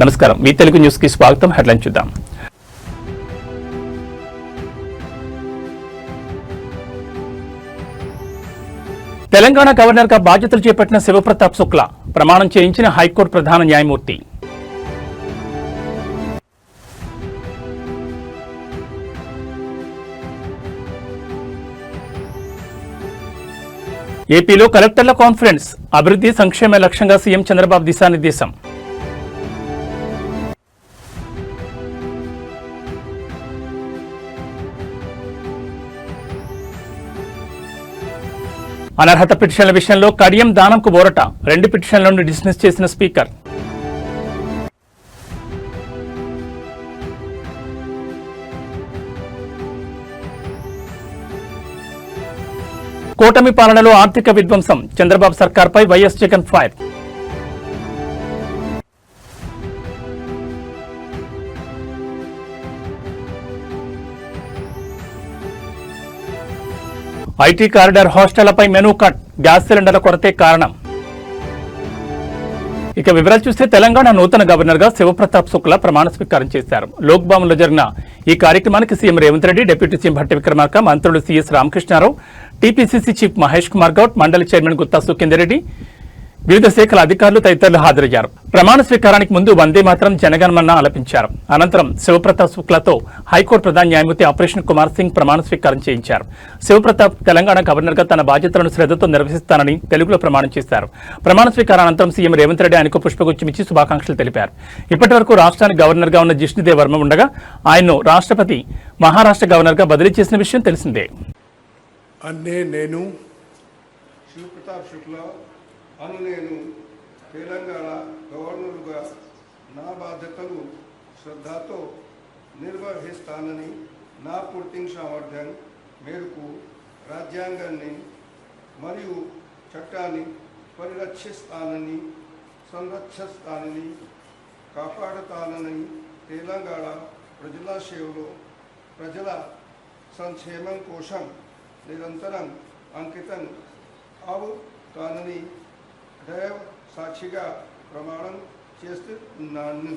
నమస్కారం, మీ తెలుగు న్యూస్ కి స్వాగతం. హెడ్లైన్ చూద్దాం. తెలంగాణ గవర్నర్ గా బాధ్యతలు చేపట్టిన శివప్రతాప్ శుక్లా ప్రమాణం చేయించిన హైకోర్టు ప్రధాన న్యాయమూర్తి. ఏపీలో కలెక్టర్ల కాన్ఫరెన్స్, అభివృద్ధి సంక్షేమ లక్ష్యంగా సీఎం చంద్రబాబు దిశానిర్దేశం. అనర్హత పిటిషన్ల విషయంలో కడియం దానంకు బోరట, 2 పిటిషన్లను డిస్మిస్ చేసిన స్పీకర్. కూటమి పాలనలో ఆర్థిక విధ్వంసం, చంద్రబాబు సర్కార్పై YS Jagan fire. IT corridor హాస్టళ్లపై మెనూ కట్, గ్యాస్ సిలిండర్ల కొరతే కారణం. ఇక వివరాలు చూస్తే తెలంగాణ నూతన గవర్నర్ గా శివప్రతాప్ శుక్లా ప్రమాణ స్వీకారం చేశారు. లోక్ భవన్లో జరిగిన ఈ కార్యక్రమానికి CM Revanth Reddy, deputy CM Bhatti Vikramarka, మంత్రులు CS Ramakrishna Rao, TPCC chief Mahesh Kumar Goud, మండలి చైర్మన్ గుత్తా సుఖేందర్ రెడ్డి, వివిధ శాఖల అధికారులు తదితరులు హాజరయ్యారు. ప్రమాణ స్వీకారానికి ముందు వందే మాతరం, జనగణమన ఆలపించారు. అనంతరం శివప్రతాప్ శుక్లాతో హైకోర్టు ప్రధాన న్యాయమూర్తి ఆపరేషన్ కుమార్ సింగ్ ప్రమాణ స్వీకారం చేయించారు. శివప్రతాప్ తెలంగాణ గవర్నర్ గా తన బాధ్యతలను శ్రద్ధతో నిర్వహిస్తానని తెలుగులో ప్రమాణం చేశారు. ప్రమాణ స్వీకారానంతరం సీఎం రేవంత్ రెడ్డి ఆయనకు పుష్పగుచ్చమిచ్చి శుభాకాంక్షలు తెలిపారు. ఇప్పటి వరకు రాష్ట్రానికి గవర్నర్ గా ఉన్న జిష్ణుదేవ్ వర్మ ఉండగా ఆయన్ను రాష్ట్రపతి మహారాష్ట్ర గవర్నర్ గా బదిలీ చేసిన విషయం తెలిసిందే. నేను తెలంగాణ గవర్నర్గా నా బాధ్యతలు శ్రద్ధతో నిర్వహిస్తానని, నా పూర్తి సామర్థ్యం మేరకు రాజ్యాంగాన్ని మరియు చట్టాన్ని పరిరక్షిస్తానని, సంరక్షిస్తానని, కాపాడుతానని, తెలంగాణ ప్రజల సేవలో ప్రజల సంక్షేమం కోసం నిరంతరం అంకితం అవుతానని దైవ సాక్షిగా ప్రమాణం చేస్తున్నాను.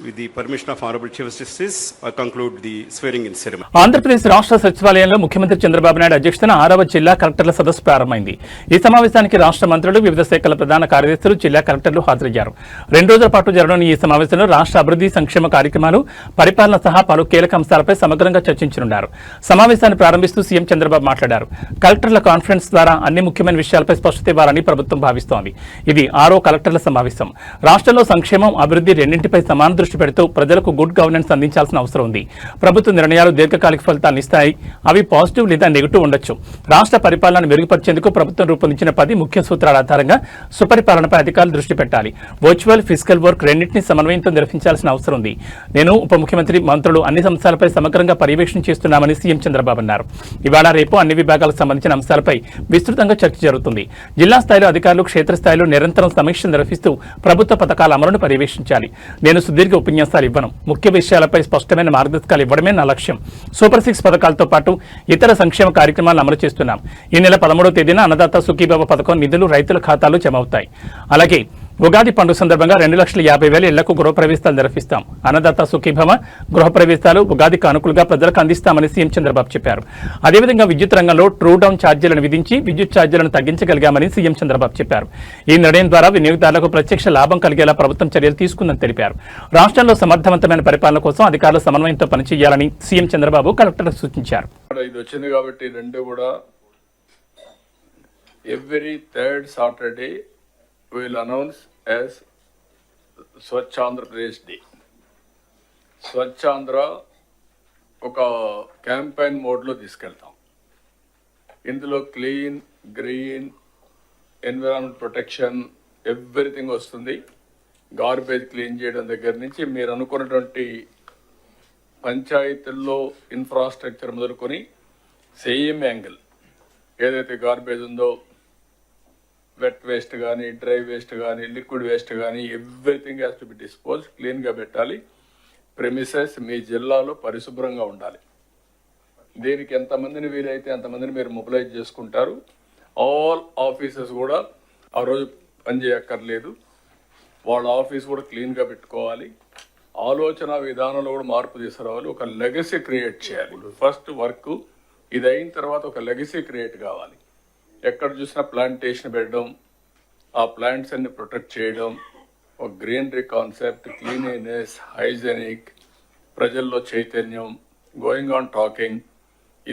With the permission of Honorable Chief Justice, I conclude the swearing in ceremony. Andhra Pradesh రాష్ట్ర సచివాలయంలో ముఖ్యమంత్రి చంద్రబాబు నాయుడు అధ్యక్షతన 6వ జిల్లా కలెక్టర్ల సదస్సు ప్రారంభమైంది. ఈ సమావేశానికి రాష్ట్ర మంత్రులు, వివిధ శాఖల ప్రధాన కార్యదర్శులు, జిల్లా కలెక్టర్లు హాజరయ్యారు. 2 రోజుల పాటు జరగనున్న ఈ సమావేశంలో రాష్ట్ర అభివృద్ధి సంక్షేమ కార్యక్రమాలు, పరిపాలన సహా పలు కీలక అంశాలపై సమగ్రంగా చర్చించనున్నారు. సమావేశాన్ని ప్రారంభిస్తూ సీఎం చంద్రబాబు మాట్లాడారు. కలెక్టర్ల కాన్ఫరెన్స్ ద్వారా అన్ని ముఖ్యమైన విషయాలపై స్పష్టత ఇవ్వాలని ప్రభుత్వం భావిస్తోంది. ఇది 6వ కలెక్టర్ల సమావేశం. రాష్ట్రంలో సంక్షేమం, అభివృద్ధి రెండింటిపై సమాన దృష్టి పెడుతూ ప్రజలకు గుడ్ గవర్నెన్స్ అందించాల్సిన అవసరం ఉంది. ప్రభుత్వ నిర్ణయాలు దీర్ఘకాలిక ఫలితాలను ఇస్తాయి. అవి పాజిటివ్ లేదా నెగిటివ్ ఉండొచ్చు. రాష్ట్ర పరిపాలనను మెరుగుపరిచేందుకు ప్రభుత్వం రూపొందించిన 10 ముఖ్య సూత్రాల ఆధారంగా సుపరిపాలనపై అధికారులు దృష్టి పెట్టాలి. వర్చువల్, ఫిజికల్ వర్క్ రెండింటినీ సమన్వయంతో నిర్వహించాల్సిన అవసరం ఉంది. నేను, ఉప ముఖ్యమంత్రి, మంత్రులు అన్ని అంశాలపై సమగ్రంగా పర్యవేక్షణ చేస్తున్నామని సీఎం చంద్రబాబు అన్నారు. ఇవాళ రేపు అన్ని విభాగాలకు సంబంధించిన అంశాలపై విస్తృతంగా చర్చ జరుగుతుంది. జిల్లా స్థాయిలో అధికారులు క్షేత్రస్థాయిలో నిరంతరం సమీక్ష నిర్వహిస్తూ ప్రభుత్వ పథకాల అమలును పర్యవేక్షించాలి. నేను సుదీర్ఘ ఉపన్యాసాలు ఇవ్వను. ముఖ్య విషయాలపై స్పష్టమైన మార్గదర్శకాలు ఇవ్వడమే నా లక్ష్యం. సూపర్ 6 పథకాలతో పాటు ఇతర సంక్షేమ కార్యక్రమాలను అమలు చేస్తున్నాం. ఈ నెల 13వ తేదీన అన్నదాత సుఖీభవ పథకం నిధులు రైతుల ఖాతాలో జమ అవుతాయి. అలాగే ఉగాది పండుగ సందర్భంగా 2,50,000 ఇళ్లకు గృహప్రవేశాలు నిర్వహిస్తాం. అన్నదాత సుఖీభవ గృహప్రవేశాలు ఉగాది కానుకలుగా ప్రజలకు అందిస్తామని సీఎం చంద్రబాబు చెప్పారు. అదేవిధంగా విద్యుత్ రంగంలో ట్రూ డౌన్ ఛార్జీలను విధించి విద్యుత్ ఛార్జీలను తగ్గించగలిగామని సీఎం చంద్రబాబు చెప్పారు. ఈ నిర్ణయం ద్వారా వినియోగదారులకు ప్రత్యక్ష లాభం కలిగేలా ప్రభుత్వం చర్యలు తీసుకుందని తెలిపారు. రాష్ట్రంలో సమర్థవంతమైన పరిపాలన కోసం అధికారులు సమన్వయంతో పనిచేయాలని సీఎం చంద్రబాబు కలెక్టర్లకు సూచించారు. ఇది వచ్చింది కాబట్టి రెండు కూడా every 3rd Saturday will announce as Swachh Andhra Pradesh Day. Swachh Andhra ఒక క్యాంపెయిన్ మోడ్లో తీసుకెళ్తాం. ఇందులో clean, green, environment protection everything వస్తుంది. గార్బేజ్ క్లీన్ చేయడం దగ్గర నుంచి మీరు అనుకున్నటువంటి పంచాయతీల్లో ఇన్ఫ్రాస్ట్రక్చర్ మొదలుకొని సేమ్ యాంగిల్ ఏదైతే గార్బేజ్ ఉందో, వెట్ వేస్ట్ కానీ, డ్రై వేస్ట్ కానీ, లిక్విడ్ వేస్ట్ కానీ everything has to be dispose. క్లీన్గా పెట్టాలి. ప్రెమిసెస్ మీ జిల్లాలో పరిశుభ్రంగా ఉండాలి. దీనికి ఎంతమందిని వీలైతే అంతమందిని మీరు మొబిలైజ్ చేసుకుంటారు. ఆల్ ఆఫీసెస్ కూడా ఆ రోజు పనిచేయక్కర్లేదు, వాళ్ళ ఆఫీస్ కూడా క్లీన్గా పెట్టుకోవాలి. ఆలోచన విధానంలో కూడా మార్పు తీసుకురావాలి. ఒక లెగసీ క్రియేట్ చేయాలి. ఫస్ట్ వర్క్ ఇది అయిన తర్వాత ఒక లెగసీ క్రియేట్ కావాలి. ఎక్కడ చూసినా ప్లాంటేషన్ పెట్టడం, ఆ ప్లాంట్స్ అన్ని ప్రొటెక్ట్ చేయడం, ఒక గ్రీనరీ కాన్సెప్ట్, క్లీనినెస్, హైజెనిక్, ప్రజల్లో చైతన్యం, గోయింగ్ ఆన్ టాకింగ్,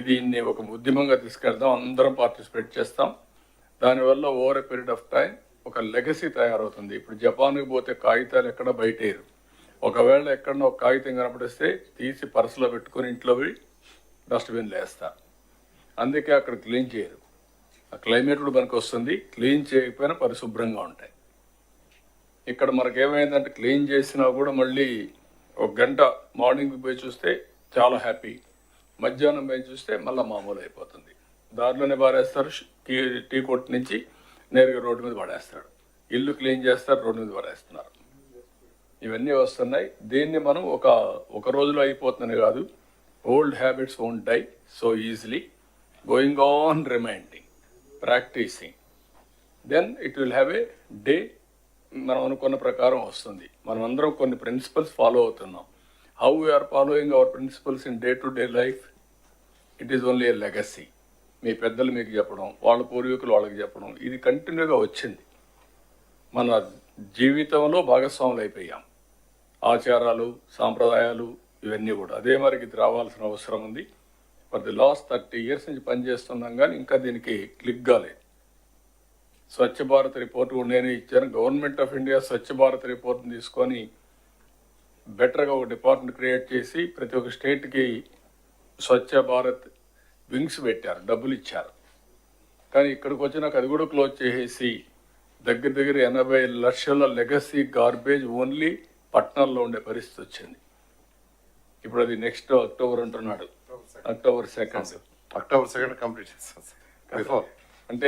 దీన్ని ఒక ఉద్యమంగా తీసుకెళ్దాం. అందరం పార్టిసిపేట్ చేస్తాం. దానివల్ల over a period of time ఒక లెగసీ తయారవుతుంది. ఇప్పుడు జపాన్కి పోతే కాగితాలు ఎక్కడ బయటేరు. ఒకవేళ ఎక్కడన్నా ఒక కాగితం కనపడిస్తే తీసి పర్సులో పెట్టుకుని ఇంట్లో పోయి డస్ట్బిన్లో వేస్తారు. అందుకే అక్కడ క్లీన్ చేయరు. ఆ క్లైమేట్ కూడా మనకు వస్తుంది. క్లీన్ చేయకపోయినా పరిశుభ్రంగా ఉంటాయి. ఇక్కడ మనకేమైందంటే క్లీన్ చేసినా కూడా మళ్ళీ ఒక గంట మార్నింగ్ పోయి చూస్తే చాలా హ్యాపీ, మధ్యాహ్నం పోయి చూస్తే మళ్ళీ మామూలు అయిపోతుంది. దారిలోనే పారేస్తారు. టీ కొట్టు నుంచి నేరుగా రోడ్డు మీద పడేస్తాడు. ఇల్లు క్లీన్ చేస్తారు, రోడ్డు మీద పడేస్తున్నారు. ఇవన్నీ వస్తున్నాయి. దీన్ని మనం ఒక రోజులో అయిపోతుందని కాదు. Old habits won't die so easily. Going on reminding, practising, then it will have a day. మనం అనుకున్న ప్రకారం వస్తుంది. మనం అందరం కొన్ని ప్రిన్సిపల్స్ ఫాలో అవుతున్నాం. How we are following our principles in day to day life, it is only a legacy. మీ పెద్దలు మీకు చెప్పడం, వాళ్ళ పూర్వీకులు వాళ్ళకి చెప్పడం, ఇది కంటిన్యూగా వచ్చింది. మన జీవితంలో భాగస్వాములు అయిపోయాం. ఆచారాలు, సాంప్రదాయాలు ఇవన్నీ కూడా అదే మరికి ఇది రావాల్సిన అవసరం ఉంది. ఫర్ ది లాస్ట్ 30 years నుంచి పనిచేస్తున్నాం, కానీ ఇంకా దీనికి క్లిక్ కాలేదు. స్వచ్ఛ భారత్ రిపోర్ట్ కూడా నేను ఇచ్చాను. Government of India Swachh Bharat రిపోర్ట్ని తీసుకొని బెటర్గా ఒక డిపార్ట్మెంట్ క్రియేట్ చేసి ప్రతి ఒక్క స్టేట్కి స్వచ్ఛ భారత్ వింగ్స్ పెట్టారు, డబ్బులు ఇచ్చారు. కానీ ఇక్కడికి వచ్చినాక అది కూడా క్లోజ్ చేసేసి దగ్గర 80 లక్షల లెగసీ గార్బేజ్ ఓన్లీ పట్టణాల్లో ఉండే పరిస్థితి వచ్చింది. ఇప్పుడు అది నెక్స్ట్ అక్టోబర్ అంటున్నాడు. అక్టోబర్ 2 కంప్లీట్ చేస్తాం. అంటే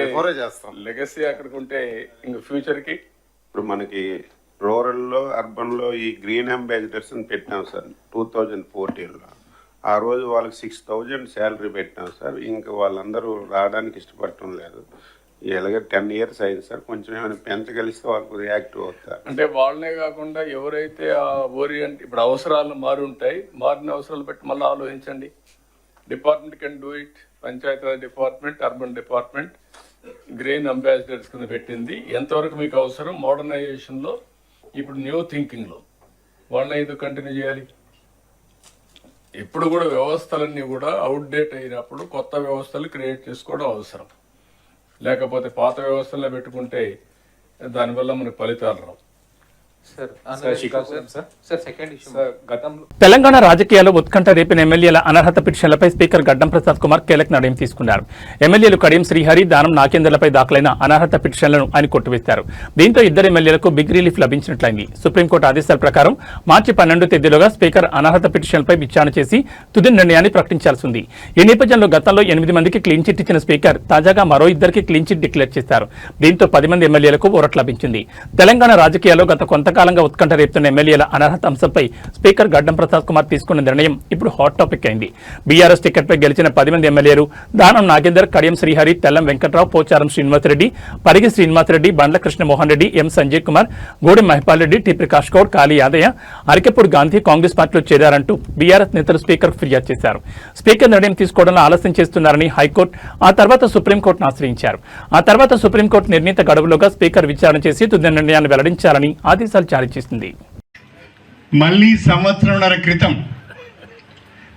లెగసీ అక్కడికి ఉంటే ఇంక ఫ్యూచర్కి ఇప్పుడు మనకి రూరల్లో, అర్బన్లో ఈ గ్రీన్ అంబాసిడర్స్ అని పెట్టినాం సార్ 2014లో. ఆ రోజు వాళ్ళకి 6,000 శాలరీ పెట్టినాం సార్. ఇంకా వాళ్ళందరూ రావడానికి ఇష్టపడటం లేదు. ఇలాగే 10 years అయింది సార్. కొంచెం ఏమైనా పెంచగలిస్తే వాళ్ళకు యాక్టివ్ అవుతారు. అంటే వాళ్ళనే కాకుండా ఎవరైతే ఆ ఓరియంట్ ఇప్పుడు అవసరాలు మారుంటాయి, మారిన అవసరాలు బట్టి మళ్ళీ ఆలోచించండి. Department can do it. Panchayati Raj department, urban department green ambassadors కింద పెట్టింది. ఎంతవరకు మీకు అవసరం మోడర్నైజేషన్లో, ఇప్పుడు న్యూ థింకింగ్లో వాళ్ళని ఎందుకు కంటిన్యూ చేయాలి? ఇప్పుడు కూడా వ్యవస్థలన్నీ కూడా అవుట్డేట్ అయినప్పుడు కొత్త వ్యవస్థలు క్రియేట్ చేసుకోవడం అవసరం. లేకపోతే పాత వ్యవస్థల్లో పెట్టుకుంటే దానివల్ల మనకు ఫలితాలు రావు. తెలంగాణ రాజకీయాల్లో ఉత్కంఠ రేపిన ఎమ్మెల్యేల అనర్హత పిటిషన్లపై స్పీకర్ గడ్డం ప్రసాద్ కుమార్ కీలక నిర్ణయం తీసుకున్నారు. ఎమ్మెల్యేలు కడియం శ్రీహరి, దానం నాగేందర్లపై దాఖలైన అనర్హత పిటిషన్లను ఆయన కొట్టివేశారు. దీంతో ఇద్దరు ఎమ్మెల్యేలకు బిగ్ రిలీఫ్ లభించినట్లయింది. సుప్రీంకోర్టు ఆదేశాల ప్రకారం మార్చి 12 తేదీలోగా స్పీకర్ అనర్హత పిటిషన్లపై విచారణ చేసి తుది నిర్ణయాన్ని ప్రకటించాల్సి ఉంది. ఈ నేపథ్యంలో గతంలో 8 మందికి క్లీన్ చిట్ ఇచ్చిన స్పీకర్ తాజాగా మరో 2 క్లీన్ చిట్ డిక్లేర్ చేశారు. దీంతో 10 మంది ఎమ్మెల్యేలకు ఊరట లభించింది. తెలంగాణ రాజకీయాల్లో గత కొంతకాలంగా ఉత్కంఠ రేపుతున్న ఎమ్మెల్యేల అనర్హత అంశంపై స్పీకర్ గడ్డం ప్రసాద్ కుమార్ తీసుకున్న నిర్ణయం ఇప్పుడు హాట్ టాపిక్ అయింది. బీఆర్ఎస్ టికెట్పై గెలిచిన 10 మంది ఎమ్మెల్యేలు దానం నాగేందర్, కడియం శ్రీహరి, తెల్లం వెంకట్రావు, పోచారం శ్రీనివాసరెడ్డి, పరిగి శ్రీనివాసరెడ్డి, బండ్ల కృష్ణమోహన్ రెడ్డి, ఎం సంజయ్ కుమార్, గూడెం మహిపాల్ రెడ్డి, టి ప్రకాష్ గౌడ్, కాళీ యాదయ్య, అరికెపూడి గాంధీ కాంగ్రెస్ పార్టీలో చేరారంటూ బీఆర్ఎస్ నేతలు స్పీకర్ ఫిర్యాదు చేశారు. స్పీకర్ నిర్ణయం తీసుకోవడంలో ఆలస్యం చేస్తున్నారని హైకోర్టు, ఆ తర్వాత సుప్రీంకోర్టును ఆశ్రయించారు. ఆ తర్వాత సుప్రీంకోర్టు నిర్ణీత గడువులోగా స్పీకర్ విచారణ చేసి తుది నిర్ణయాన్ని వెల్లడించాలని ఆదేశాలు జారీ చేసింది. మళ్ళీ 1.5 సంవత్సరం క్రితం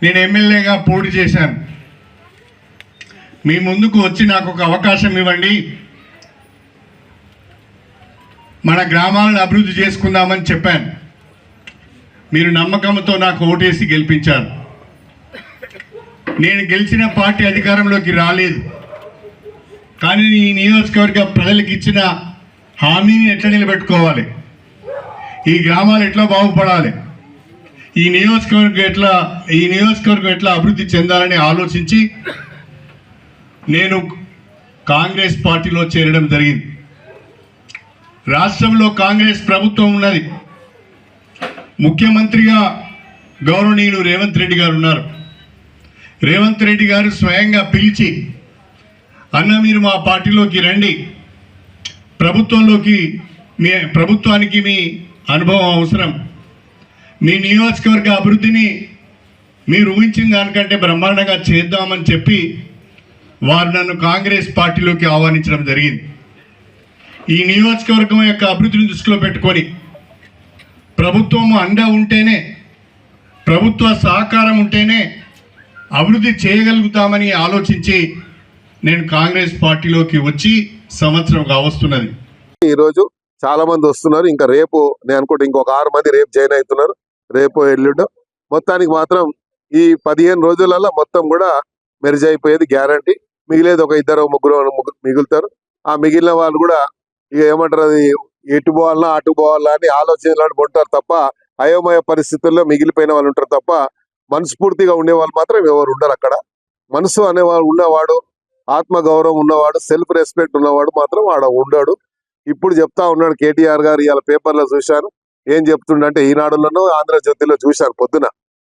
నేను ఎమ్మెల్యేగా పోటీ చేశాను. మీ ముందుకు వచ్చి నాకు ఒక అవకాశం ఇవ్వండి, మన గ్రామాలను అభివృద్ధి చేసుకుందామని చెప్పాను. మీరు నమ్మకంతో నాకు ఓటేసి గెలిపించారు. నేను గెలిచిన పార్టీ అధికారంలోకి రాలేదు, కానీ ఈ నియోజకవర్గ ప్రజలకు ఇచ్చిన హామీని ఎట్లా నిలబెట్టుకోవాలి, ఈ గ్రామాలు ఎట్లా బాగుపడాలి, ఈ నియోజకవర్గం ఎట్లా అభివృద్ధి చెందాలని ఆలోచించి నేను కాంగ్రెస్ పార్టీలో చేరడం జరిగింది. రాష్ట్రంలో కాంగ్రెస్ ప్రభుత్వం ఉన్నది. ముఖ్యమంత్రిగా గౌరవనీయులు రేవంత్ రెడ్డి గారు ఉన్నారు. రేవంత్ రెడ్డి గారు స్వయంగా పిలిచి అన్న మీరు మా పార్టీలోకి రండి, ప్రభుత్వానికి మీ అనుభవం అవసరం, మీ నియోజకవర్గ అభివృద్ధిని మీరు ఊహించిన దానికంటే బ్రహ్మాండంగా చేద్దామని చెప్పి వారు నన్ను కాంగ్రెస్ పార్టీలోకి ఆహ్వానించడం జరిగింది. ఈ నియోజకవర్గం యొక్క అభివృద్ధిని దృష్టిలో పెట్టుకొని ప్రభుత్వం అండ ఉంటేనే, ప్రభుత్వ సహకారం ఉంటేనే అభివృద్ధి చేయగలుగుతామని ఆలోచించి నేను కాంగ్రెస్ పార్టీలోకి వచ్చి సంవత్సరం కావస్తున్నది. ఈరోజు చాలా మంది వస్తున్నారు. ఇంకా రేపు నేను అనుకుంటే ఇంకొక 6 మంది రేపు జాయిన్ అవుతున్నారు. రేపు ఎల్లుండో మొత్తానికి మాత్రం ఈ 15 రోజులలో మొత్తం కూడా మెర్జ్ అయిపోయేది గ్యారంటీ. మిగిలేదు ఒక 2-3 మిగులుతారు. ఆ మిగిలిన వాళ్ళు కూడా ఇక ఏమంటారు, అది ఎటు పోవాలన్నా అటు పోవాలా అని ఆలోచనలు ఉంటారు తప్ప, అయోమయ పరిస్థితుల్లో మిగిలిపోయిన వాళ్ళు ఉంటారు తప్ప మనస్ఫూర్తిగా ఉండేవాళ్ళు మాత్రం ఎవరు ఉండరు. అక్కడ మనసు అనేవాడు ఉన్నవాడు, ఆత్మగౌరవం ఉన్నవాడు, సెల్ఫ్ రెస్పెక్ట్ ఉన్నవాడు మాత్రం ఆడ ఉండడు. ఇప్పుడు చెప్తా ఉన్నాడు కేటీఆర్ గారు, ఇవాళ పేపర్లో చూశాను. ఏం చెప్తుండంటే ఈనాడులోనూ ఆంధ్రజ్యోతిలో చూశాను పొద్దున.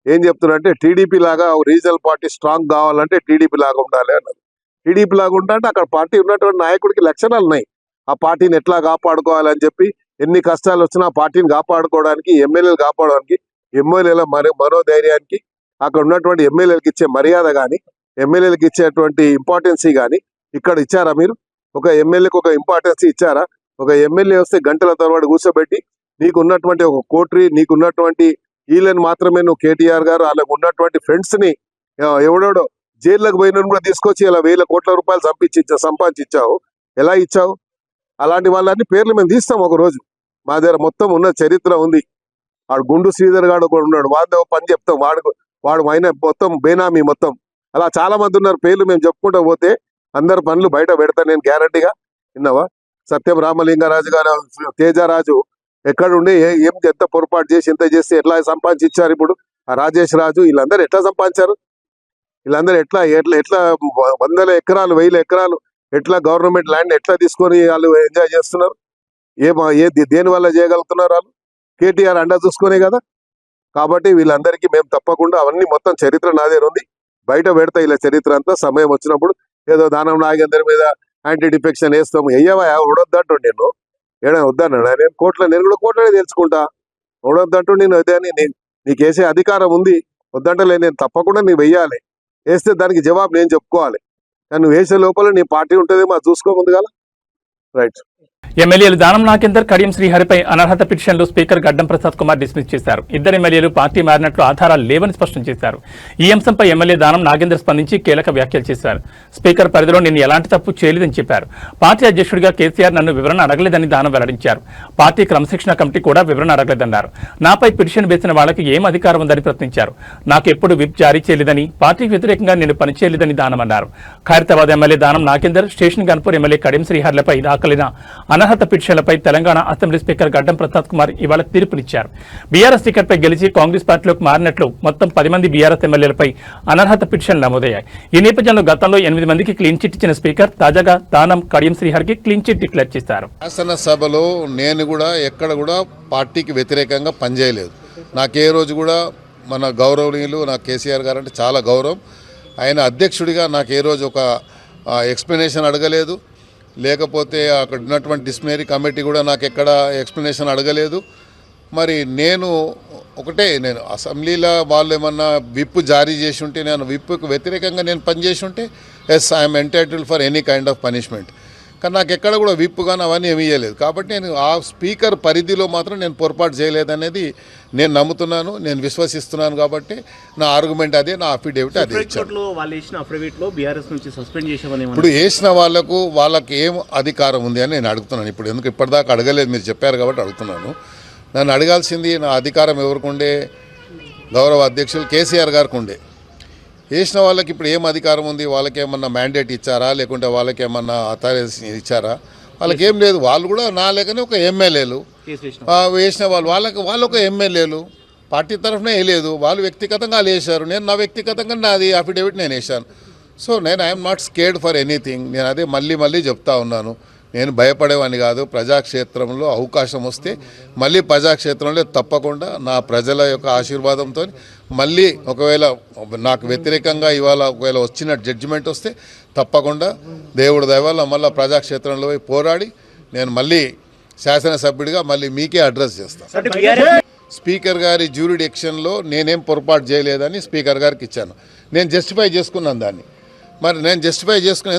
ఏం చెప్తున్నంటే టీడీపీ లాగా రీజనల్ పార్టీ స్ట్రాంగ్ కావాలంటే టీడీపీ లాగా ఉండాలి అన్నారు. టీడీపీ లాగా ఉండాలంటే అక్కడ పార్టీ ఉన్నటువంటి నాయకుడికి లక్షణాలు ఉన్నాయి. ఆ పార్టీని ఎట్లా కాపాడుకోవాలని చెప్పి, ఎన్ని కష్టాలు వచ్చినా ఆ పార్టీని కాపాడుకోవడానికి, ఎమ్మెల్యేలు కాపాడడానికి, ఎమ్మెల్యేల మనోధైర్యానికి, అక్కడ ఉన్నటువంటి ఎమ్మెల్యేలకు ఇచ్చే మర్యాద కానీ, ఎమ్మెల్యేలకు ఇచ్చేటువంటి ఇంపార్టెన్సీ కానీ ఇక్కడ ఇచ్చారా మీరు? ఒక ఎమ్మెల్యేకి ఒక ఇంపార్టెన్సీ ఇచ్చారా? ఒక ఎమ్మెల్యే వస్తే గంటల తరబడి కూర్చోబెట్టి నీకు ఉన్నటువంటి ఒక కోట్రీ, నీకు ఉన్నటువంటి వీళ్ళని మాత్రమే నువ్వు కేటీఆర్ గారు వాళ్ళకు ఉన్నటువంటి ఫ్రెండ్స్ ని ఎవడోడో జైల్లోకి పోయిన కూడా తీసుకొచ్చి ఇలా 1000 కోట్ల రూపాయలు సంపాదించావు. ఎలా ఇచ్చావు? అలాంటి వాళ్ళని పేర్లు మేము తీస్తాం ఒక రోజు. మా దగ్గర మొత్తం ఉన్న చరిత్ర ఉంది. వాడు గుండు శ్రీధర్ గారు కూడా ఉన్నాడు, వాడు పని చెప్తాం. వాడు అయిన మొత్తం బేనామీ మొత్తం. అలా చాలా మంది ఉన్నారు, పేర్లు మేము చెప్పుకుంటూ పోతే అందరు పనులు బయట పెడతాను నేను గ్యారంటీగా. విన్నావా? సత్యం రామలింగరాజు గారు, తేజరాజు ఎక్కడుండి ఎంత పొరపాటు చేసి ఎంత చేసి ఎట్లా సంపాదించారు? ఇప్పుడు ఆ రాజేష్ రాజు వీళ్ళందరూ ఎట్లా సంపాదించారు? వీళ్ళందరూ ఎట్లా ఎట్లా ఎట్లా 100 ఎకరాలు 1000 ఎకరాలు ఎట్లా గవర్నమెంట్ ల్యాండ్ ఎట్లా తీసుకొని వాళ్ళు ఎంజాయ్ చేస్తున్నారు? దేని వల్ల చేయగలుగుతున్నారు? వాళ్ళు కేటీఆర్ అండా చూసుకునే కదా. కాబట్టి వీళ్ళందరికీ మేము తప్పకుండా అవన్నీ మొత్తం చరిత్ర నా దగ్గర ఉంది, బయట పెడతా. ఇలా చరిత్ర అంతా సమయం వచ్చినప్పుడు ఏదో దానం నాగేందర్ మీద యాంటీ డిఫెక్షన్ వేస్తాము. అయ్యవా ఉడొద్దంటు నేను ఏడా వద్దన్నాడా? నేను కూడా కోట్లనే తెలుసుకుంటా. ఉడొద్దంటూ నేను అదే అని నీకు వేసే అధికారం ఉంది. వద్దంటలే, నేను తప్పకుండా నీవు వెయ్యాలి. వేస్తే దానికి జవాబు నేను చెప్పుకోవాలి. కానీ నువ్వు వేసే లోపల నీ పార్టీ ఉంటుందేమో అది చూసుకోముందు కదా. రైట్. ఎమ్మెల్యేలు దానం నాగేందర్, కడియం శ్రీహరిపై అనర్హత పిటిషన్లు స్పీకర్ గడ్డం ప్రసాద్ కుమార్ డిస్మిస్ చేశారు. ఇద్దరు ఎమ్మెల్యేలు పార్టీ మారినట్లు ఆధారాలు లేవని స్పష్టం చేశారు. ఈ అంశంపై ఎమ్మెల్యే దానం నాగేందర్ స్పందించి కీలక వ్యాఖ్యలు చేశారు. స్పీకర్ పరిధిలో నేను ఎలాంటి తప్పు చేయలేదని చెప్పారు. పార్టీ అధ్యక్షుడిగా కేసీఆర్ నన్ను వివరణ అడగలేదని దానం వెల్లడించారు. పార్టీ క్రమశిక్షణ కమిటీ కూడా వివరణ అడగలేదన్నారు. నాపై పిటిషన్ వేసిన వాళ్ళకి ఏం అధికారం ఉందని ప్రశ్నించారు. నాకు ఎప్పుడు విప్ జారీ చేయలేదని, పార్టీకి వ్యతిరేకంగా నేను పనిచేయలేదని దానం అన్నారు. Khairatabad MLA Danam Nagender, station Ghanpur MLA Kadiyam శ్రీహరిలపై దాఖలైన అనర్హత పిటిషన్లపై తెలంగాణ అసెంబ్లీ స్పీకర్ గడ్డం ప్రసాద్ కుమార్ ఇవాళ తీర్పునిచ్చారు. బీఆర్ఎస్ టికెట్పై గెలిచి కాంగ్రెస్ పార్టీలోకి మారినట్లు మొత్తం 10 మంది బీఆర్ఎస్ ఎమ్మెల్యేలపై అనర్హత పిటిషన్లు నమోదయ్యాయి. ఈ నేపథ్యంలో గతంలో 8 మందికి క్లీన్ చిట్ ఇచ్చిన స్పీకర్ తాజాగా దానం, కడియం శ్రీహరికి క్లీన్ చిట్ డిక్లేర్ చేశారు. శాసనసభలో నేను కూడా ఎక్కడ కూడా పార్టీకి వ్యతిరేకంగా పనిచేయలేదు. నాకే రోజు కూడా మన గౌరవనీయులు నాకు కేసీఆర్ గారు అంటే చాలా గౌరవం. ఆయన అధ్యక్షుడిగా నాకు ఏ రోజు ఒక ఎక్స్ప్లెనేషన్ అడగలేదు. లేకపోతే అక్కడ ఉన్నటువంటి డిస్మినరీ కమిటీ కూడా నాకు ఎక్కడ ఎక్స్ప్లెనేషన్ అడగలేదు. మరి నేను అసెంబ్లీలో వాళ్ళు ఏమన్నా విప్ జారీ చేసి ఉంటే, నేను విప్కు వ్యతిరేకంగా నేను పనిచేసి ఉంటే yes I'm entitled for any kind of punishment. కానీ నాకు ఎక్కడ కూడా విప్ కానీ అవన్నీ ఏమీ ఇవ్వలేదు. కాబట్టి నేను ఆ స్పీకర్ పరిధిలో మాత్రం నేను పొరపాటు చేయలేదనేది నేను నమ్ముతున్నాను, నేను విశ్వసిస్తున్నాను. కాబట్టి నా ఆర్గ్యుమెంట్ అదే, నా అఫిడేవిట్ అదే ఇచ్చాను. ఇప్పుడు వేసిన వాళ్ళకి ఏం అధికారం ఉంది అని నేను అడుగుతున్నాను. ఇప్పుడు ఎందుకు ఇప్పటిదాకా అడగలేదు, మీరు చెప్పారు కాబట్టి అడుగుతున్నాను. నన్ను అడగాల్సింది నా అధికారం ఎవరికి ఉండే? గౌరవ అధ్యక్షులు కేసీఆర్ గారికి ఉండే. వేసిన వాళ్ళకి ఇప్పుడు ఏం అధికారం ఉంది? వాళ్ళకి ఏమన్నా మ్యాండేట్ ఇచ్చారా? లేకుంటే వాళ్ళకి ఏమన్నా అథారిటీ ఇచ్చారా? వాళ్ళకి ఏం లేదు. వాళ్ళు కూడా నా లేకనే ఒక ఎమ్మెల్యేలు వేసిన వాళ్ళు ఒక ఎమ్మెల్యేలు పార్టీ తరఫున వేయలేదు. వాళ్ళు వ్యక్తిగతంగా వేశారు. నేను నా వ్యక్తిగతంగా నాది అఫిడేవిట్ నేను వేశాను. సో నేను I'm not scared for anything. నేను అదే మళ్ళీ చెప్తా ఉన్నాను. నేను భయపడేవాడిని కాదు. ప్రజాక్షేత్రంలో అవకాశం వస్తే మళ్ళీ ప్రజాక్షేత్రంలో తప్పకుండా నా ప్రజల యొక్క ఆశీర్వాదంతో మళ్ళీ ఒకవేళ నాకు వ్యతిరేకంగా ఇవాళ ఒకవేళ వచ్చిన జడ్జిమెంట్ వస్తే తప్పకుండా దేవుడి దయ వల్ల మళ్ళీ ప్రజాక్షేత్రంలో పోయి పోరాడి నేను మళ్ళీ శాసనసభ్యుడిగా మళ్ళీ మీకే అడ్రస్ చేస్తాను. స్పీకర్ గారి జ్యూరిడిక్షన్లో నేనేం పొరపాటు చేయలేదని స్పీకర్ గారికి ఇచ్చాను. నేను జస్టిఫై చేసుకున్నాను దాన్ని. మరి నేను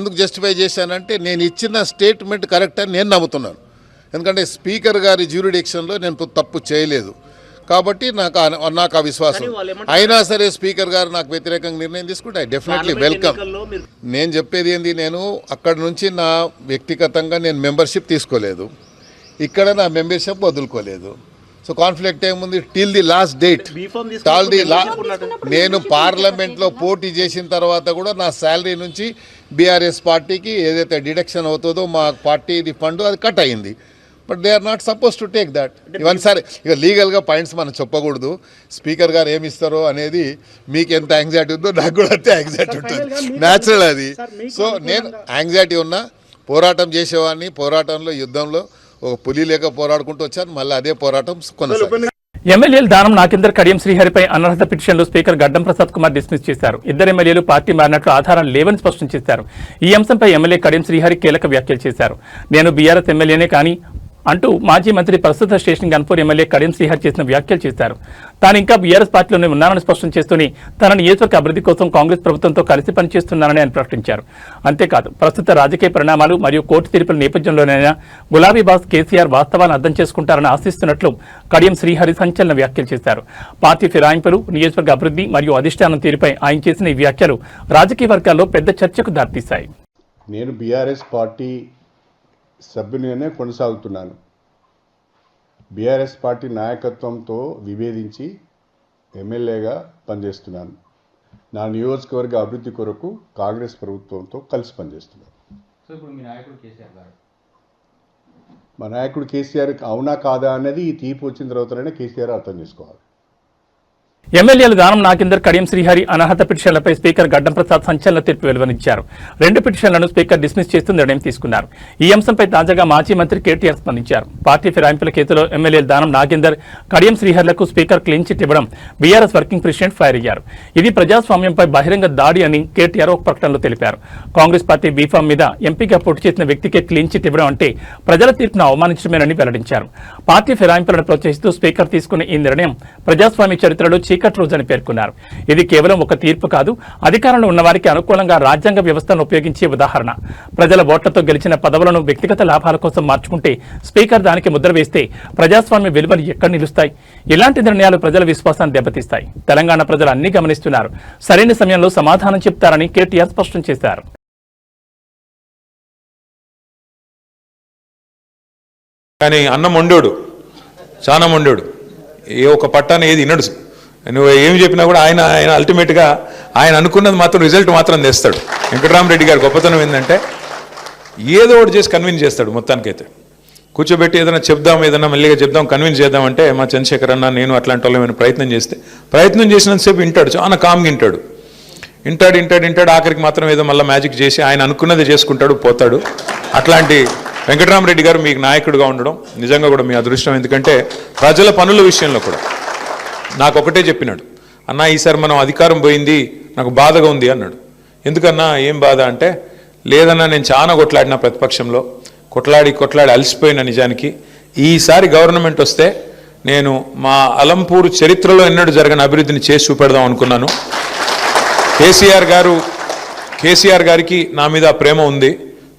ఎందుకు జస్టిఫై చేశానంటే నేను ఇచ్చిన స్టేట్మెంట్ కరెక్ట్ అని నేను నమ్ముతున్నాను. ఎందుకంటే స్పీకర్ గారి జ్యూరిడిక్షన్లో నేను తప్పు చేయలేదు కాబట్టి నాకు ఆ విశ్వాసం. అయినా సరే స్పీకర్ గారు నాకు వ్యతిరేకంగా నిర్ణయం తీసుకుంటే డెఫినెట్లీ వెల్కమ్. నేను చెప్పేది ఏంది, నేను అక్కడ నుంచి నా వ్యక్తిగతంగా నేను మెంబర్షిప్ తీసుకోలేదు, ఇక్కడ నా మెంబర్షిప్ వదులుకోలేదు. సో కాన్ఫ్లిక్ట్ ఏముంది టిల్ ది లాస్ట్ డేట్. నేను పార్లమెంట్లో పోటీ చేసిన తర్వాత కూడా నా శాలరీ నుంచి బీఆర్ఎస్ పార్టీకి ఏదైతే డిడక్షన్ అవుతుందో మా పార్టీ ఫండ్ అది కట్ అయింది. But they are not suppose to take that. ఇవన్నీ సరే ఇక లీగల్గా పాయింట్స్ మనం చెప్పకూడదు. స్పీకర్ గారు ఏమి ఇస్తారో అనేది మీకు ఎంత యాంగ్జైటీ ఉందో నాకు కూడా అంతే యాంగ్జైటీ ఉంటుంది, న్యాచురల్ అది. సో నేను యాంగ్జైటీ ఉన్నా పోరాటం చేసేవాడిని, పోరాటంలో యుద్ధంలో ఒక పులి లేక పోరాడుకుంటూ వచ్చాను, మళ్ళీ అదే పోరాటం కొనసాగింది. ఎమ్మెల్యేలు దానం నాగేందర్, కడియం శ్రీహరిపై అనర్హత పిటిషన్లు స్పీకర్ గడ్డం ప్రసాద్ కుమార్ డిస్మిస్ చేశారు. ఇద్దరు ఎమ్మెల్యేలు పార్టీ మారినట్లు ఆధారాలు లేవని స్పష్టం చేశారు. ఈ అంశంపై ఎమ్మెల్యే కడియం శ్రీహరి కీలక వ్యాఖ్యలు చేశారు. నేను బీఆర్ఎస్ ఎమ్మెల్యేనే కానీ అంటూ మాజీ మంత్రి ప్రస్తుత స్టేషన్ గన్పూర్ ఎమ్మెల్యే కడియం శ్రీహరి చేసిన వ్యాఖ్యలు చేశారు. తాను ఇంకా బీఆర్ఎస్ పార్టీలోనే ఉన్నానని స్పష్టం చేస్తూనే తన నియోజకవర్గ అభివృద్ధి కోసం కాంగ్రెస్ ప్రభుత్వంతో కలిసి పనిచేస్తున్నానని ఆయన ప్రకటించారు. అంతేకాదు ప్రస్తుత రాజకీయ పరిణామాలు మరియు కోర్టు తీర్పుల నేపథ్యంలోనైనా గులాబీ బాస్ కేసీఆర్ వాస్తవాన్ని అర్థం చేసుకుంటారని ఆశిస్తున్నట్లు కడియం శ్రీహరి సంచలన వ్యాఖ్యలు చేశారు. పార్టీ ఫిరాయింపులు, నియోజకవర్గ అభివృద్ధి మరియు అధిష్టానం తీరుపై ఆయన చేసిన ఈ వ్యాఖ్యలు రాజకీయ వర్గాల్లో పెద్ద చర్చకు దారితీశాయి. నేను బీఆర్ఎస్ పార్టీ సభ్యునిగానే కొనసాగుతున్నాను. బీఆర్ఎస్ పార్టీ నాయకత్వంతో విభేదించి ఎమ్మెల్యేగా పనిచేస్తున్నాను. నా నియోజకవర్గ అభివృద్ధి కొరకు కాంగ్రెస్ ప్రభుత్వంతో కలిసి పనిచేస్తున్నాను. మా నాయకుడు కేసీఆర్ అవునా కాదా అనేది ఈ తీర్పు వచ్చిన తర్వాతనే కేసీఆర్ అర్థం చేసుకోవాలి. ఎమ్మెల్యేలు దానం నాగేందర్, కడియం శ్రీహరి అనర్హత పిటిషన్లపై స్పీకర్ గడ్డం ప్రసాద్ సంచలన తీర్పు వెలువరించారు. 2 పిటిషన్లను స్పీకర్ డిస్మిస్ చేస్తూ నిర్ణయం తీసుకున్నారు. ఈ అంశంపై తాజాగా మాజీ మంత్రి కేటీఆర్ స్పందించారు. పార్టీ ఫిరాయింపుల కేసులో ఎమ్మెల్యేలు దానం నాగేందర్, కడియం శ్రీహర్లకు స్పీకర్ క్లీన్ చిట్ ఇవ్వడం బీఆర్ఎస్ వర్కింగ్ ప్రెసిడెంట్ ఫైర్ అయ్యారు. ఇది ప్రజాస్వామ్యంపై బహిరంగ దాడి అని కేటీఆర్ ఒక ప్రకటనలో తెలిపారు. కాంగ్రెస్ పార్టీ బీఫామ్ మీద ఎంపీగా పోటీ చేసిన వ్యక్తికే క్లీన్ చిట్ ఇవ్వడం అంటే ప్రజల తీర్పును అవమానించడమేనని వెల్లడించారు. పార్టీ ఫిరాయింపులను ప్రోత్సహిస్తూ స్పీకర్ తీసుకున్న ఈ నిర్ణయం ప్రజాస్వామ్య చరిత్రలో చీకటి రోజని పేర్కొన్నారు. ఇది కేవలం ఒక తీర్పు కాదు, అధికారంలో ఉన్నవారికి అనుకూలంగా రాజ్యాంగ వ్యవస్థను ఉపయోగించే ఉదాహరణ. ప్రజల ఓట్లతో గెలిచిన పదవులను వ్యక్తిగత లాభాల కోసం మార్చుకుంటే స్పీకర్ దానికి ముద్ర వేస్తే ప్రజాస్వామ్య విలువలు ఎక్కడ నిలుస్తాయి? ఇలాంటి నిర్ణయాలు ప్రజల విశ్వాసాన్ని దెబ్బతీస్తాయి. తెలంగాణ ప్రజలు అన్ని గమనిస్తున్నారు. సరైన సమయంలో సమాధానం చెప్తారని కేటీఆర్ స్పష్టం చేశారు. కానీ అన్నం వండోడు, చాలా వండోడు, ఏ ఒక పట్టాన్ని ఏది వినడు. నువ్వు ఏమి చెప్పినా కూడా ఆయన అల్టిమేట్గా ఆయన అనుకున్నది మాత్రం రిజల్ట్ మాత్రం తెస్తాడు. వెంకటరామరెడ్డి గారి గొప్పతనం ఏంటంటే ఏదో ఒకటి చేసి కన్విన్స్ చేస్తాడు. మొత్తానికైతే కూర్చోబెట్టి ఏదైనా చెప్దాం, ఏదైనా మెల్లిగా చెప్దాం, కన్విన్స్ చేద్దామంటే మా చంద్రశేఖర్ అన్న నేను అట్లాంటి వాళ్ళు ఏమైనా ప్రయత్నం చేసినంతసేపు వింటాడు, చాలా కామ్గా వింటాడు. ఆఖరికి మాత్రం ఏదో మళ్ళీ మ్యాజిక్ చేసి ఆయన అనుకున్నది చేసుకుంటాడు, పోతాడు. అట్లాంటి వెంకటరామరెడ్డి గారు మీకు నాయకుడిగా ఉండడం నిజంగా కూడా మీ అదృష్టం. ఎందుకంటే ప్రజల పనుల విషయంలో కూడా నాకు ఒకటే చెప్పినాడు, అన్నా ఈసారి మనం అధికారం పోయింది, నాకు బాధగా ఉంది అన్నాడు. ఎందుకన్నా ఏం బాధ అంటే, లేదన్నా నేను చాలా కొట్లాడిన ప్రతిపక్షంలో, కొట్లాడి అలసిపోయిన. నిజానికి ఈసారి గవర్నమెంట్ వస్తే నేను మా అలంపూర్ చరిత్రలో ఎన్నడూ జరగని అభివృద్ధిని చేసి చూపెడదాం అనుకున్నాను. కేసీఆర్ గారికి నా మీద ప్రేమ ఉంది,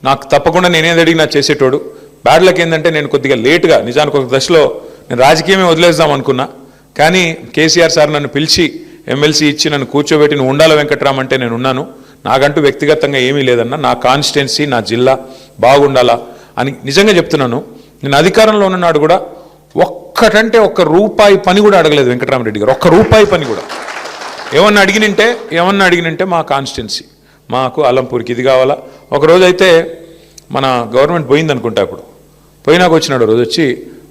నాకు తప్పకుండా నేనేది అడిగినా చేసేటోడు. బ్యాడ్ లక్ ఏంటంటే నేను కొద్దిగా లేటుగా, నిజానికి ఒక దశలో నేను రాజకీయమే వదిలేద్దాం అనుకున్నా. కానీ కేసీఆర్ సార్ నన్ను పిలిచి ఎమ్మెల్సీ ఇచ్చి నన్ను కూర్చోబెట్టి నువ్వు ఉండాలి వెంకట్రామ్ అంటే నేను ఉన్నాను. నాకంటూ వ్యక్తిగతంగా ఏమీ లేదన్నా, నా కాన్స్టిట్యున్సీ, నా జిల్లా బాగుండాలా అని నిజంగా చెప్తున్నాను. నేను అధికారంలో ఉన్ననాడు కూడా ఒక్క రూపాయి పని కూడా అడగలేదు వెంకటరామరెడ్డి గారు, ఒక్క రూపాయి పని కూడా. ఏమన్నా అడిగినంటే మా కాన్స్టిట్యున్సీ, మాకు అలంపూర్కి ఇది కావాలా. ఒకరోజు అయితే మన గవర్నమెంట్ పోయింది అనుకుంటా, అప్పుడు పోయినాక వచ్చినాడు రోజు వచ్చి,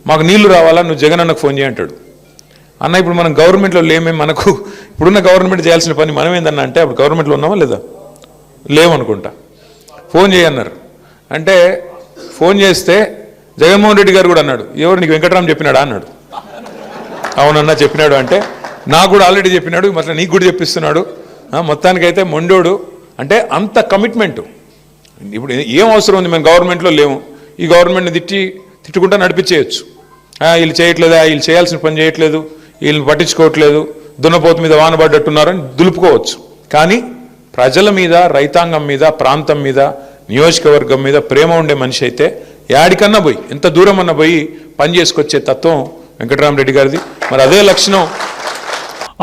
మాకు నీళ్లు రావాలా, నువ్వు జగన్ అన్నకు ఫోన్ చేయంటాడు. అన్న ఇప్పుడు మనం గవర్నమెంట్లో లేమే, మనకు ఇప్పుడున్న గవర్నమెంట్ చేయాల్సిన పని మనం ఏందన్నా అంటే, అప్పుడు గవర్నమెంట్లో ఉన్నామా లేదా, లేవనుకుంటా. ఫోన్ చేయన్నారు అంటే ఫోన్ చేస్తే జగన్మోహన్ రెడ్డి గారు కూడా అన్నాడు, ఎవరు నీకు వెంకటరామ్ చెప్పినాడా అన్నాడు. అవునన్నా చెప్పినాడు అంటే, నాకు కూడా ఆల్రెడీ చెప్పినాడు, మళ్ళీ నీకు కూడా చెప్పిస్తున్నాడు. మొత్తానికైతే మొండోడు అంటే అంత కమిట్మెంటు. ఇప్పుడు ఏం అవసరం ఉంది, మేము గవర్నమెంట్లో లేము, ఈ గవర్నమెంట్ని తిట్టుకుంటా నడిపించేయచ్చు. వీళ్ళు చేయట్లేదా, వీళ్ళు చేయాల్సిన పని చేయట్లేదు, వీళ్ళని పట్టించుకోవట్లేదు, దున్నపోతు మీద వానబడ్డట్టున్నారని దులుపుకోవచ్చు. కానీ ప్రజల మీద, రైతాంగం మీద, ప్రాంతం మీద, నియోజకవర్గం మీద ప్రేమ ఉండే మనిషి అయితే యాడికన్నా పోయి, ఎంత దూరం అన్నా పోయి పని చేసుకొచ్చే తత్వం వెంకటరామరెడ్డి గారిది. మరి అదే లక్షణం.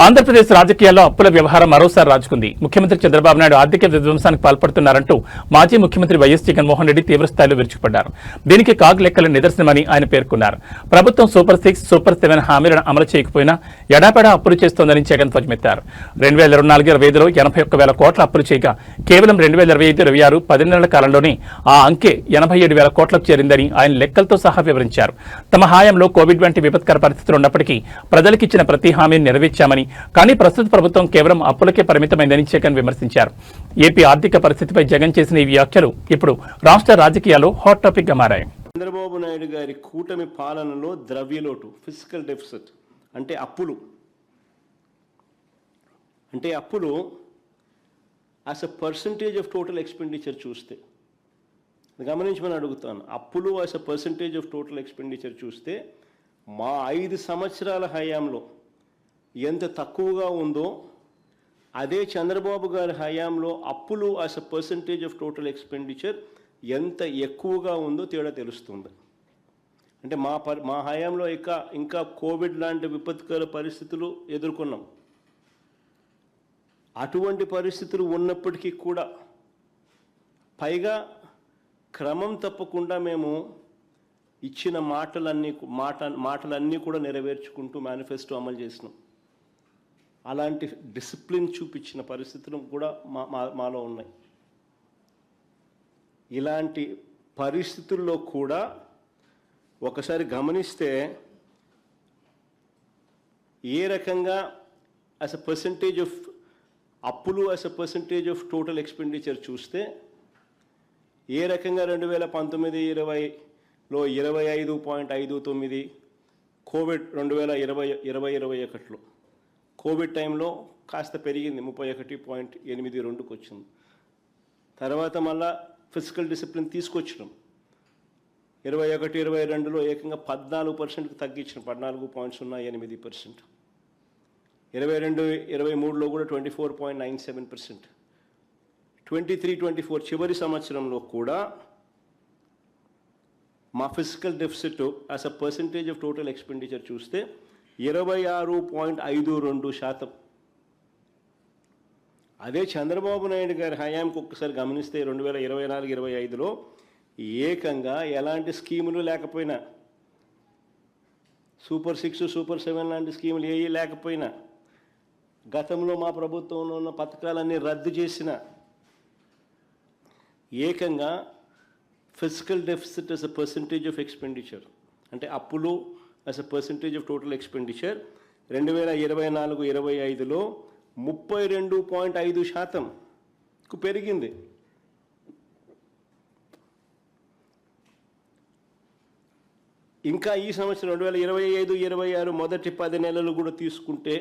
ఆంధ్రప్రదేశ్ రాజకీయాల్లో అప్పుల వ్యవహారం మరోసారి రాజుకుంది. ముఖ్యమంత్రి చంద్రబాబు నాయుడు ఆర్థిక విధ్వంసానికి పాల్పడుతున్నారంటూ మాజీ ముఖ్యమంత్రి వైఎస్ జగన్మోహన్ రెడ్డి తీవ్రస్థాయిలో విరుచుకుపడ్డారు. దీనికి కాగ్ లెక్కల నిదర్శనమని ఆయన పేర్కొన్నారు. ప్రభుత్వం సూపర్ 6, సూపర్ 7 హామీలను అమలు చేయకపోయినా ఎడాపెడా అప్పులు చేస్తోందని జగన్ ధ్వజమెత్తారు. 2024-25లో 81,000 కోట్ల అప్పులు చేయగా కేవలం 2025-26 10 నెలల కాలంలోనే ఆ అంకె 87,000 కోట్లకు చేరిందని ఆయన లెక్కలతో సహా వివరించారు. తమ హాయంలో కోవిడ్ వంటి విపత్కర పరిస్థితులు ఉన్నప్పటికీ ప్రజలకిచ్చిన ప్రతి హామీని నెరవేర్చామని, కానీ ప్రస్తుత ప్రభుత్వం కేవలం అప్పులకే పరిమితమైందని జగన్ విమర్శించారు. ఏపీ ఆర్థిక పరిస్థితిపై జగన్ చేసిన ఈ వ్యాఖ్యలు ఇప్పుడు రాష్ట్ర రాజకీయాల్లో హాట్ టాపిక్ గా మారాయి. చంద్రబాబు నాయుడు గారి కూటమి పాలనలో ద్రవ్యలోటు, ఫిజికల్ డెఫిసిట్ అంటే అప్పులు as a percentage of total expenditure చూస్తే, గమనించమని అడుగుతాను, అప్పులు as a percentage of total expenditure చూస్తే మా 5 సంవత్సరాల హయాంలో ఎంత తక్కువగా ఉందో, అదే చంద్రబాబు గారి హయాంలో అప్పులు as a percentage of total expenditure ఎంత ఎక్కువగా ఉందో తేడా తెలుస్తుంది. అంటే మా హయాంలో ఇంకా కోవిడ్ లాంటి విపత్కర పరిస్థితులు ఎదుర్కొన్నాం. అటువంటి పరిస్థితులు ఉన్నప్పటికీ కూడా పైగా క్రమం తప్పకుండా మేము ఇచ్చిన మాటలన్నీ కూడా నెరవేర్చుకుంటూ మేనిఫెస్టో అమలు చేసినాం. అలాంటి డిసిప్లిన్ చూపించిన పరిస్థితులు కూడా మాలో ఉన్నాయి. ఇలాంటి పరిస్థితుల్లో కూడా ఒకసారి గమనిస్తే ఏ రకంగా యాజ్ అ పర్సంటేజ్ ఆఫ్ అప్పులు as a percentage of total expenditure చూస్తే ఏ రకంగా 2019-20లో 25.59, కోవిడ్ 2020-21లో కోవిడ్ టైంలో కాస్త పెరిగింది, 31.82కి వచ్చింది. తర్వాత మళ్ళా ఫిజికల్ డిసిప్లిన్ తీసుకొచ్చినాం. 21-22లో ఏకంగా 14%కి తగ్గించిన 14.08%. 22-23లో కూడా 24.97%. 23-24 చివరి సంవత్సరంలో కూడా మా physical deficit as a percentage of total expenditure చూస్తే 26.52%. అదే చంద్రబాబు నాయుడు గారి హయాంకి ఒక్కసారి గమనిస్తే 2024-25లో ఏకంగా ఎలాంటి స్కీములు లేకపోయినా, సూపర్ 6, సూపర్ 7 లాంటి స్కీములు ఏవి లేకపోయినా, గతంలో మా ప్రభుత్వంలో ఉన్న పథకాలన్నీ రద్దు చేసిన, ఏకంగా physical deficit as a percentage of expenditure అంటే అప్పులు as a percentage of total expenditure 2024-25లో 32.5%కు పెరిగింది. ఇంకా ఈ సంవత్సరం 2025-26 మొదటి 10 నెలలు కూడా తీసుకుంటే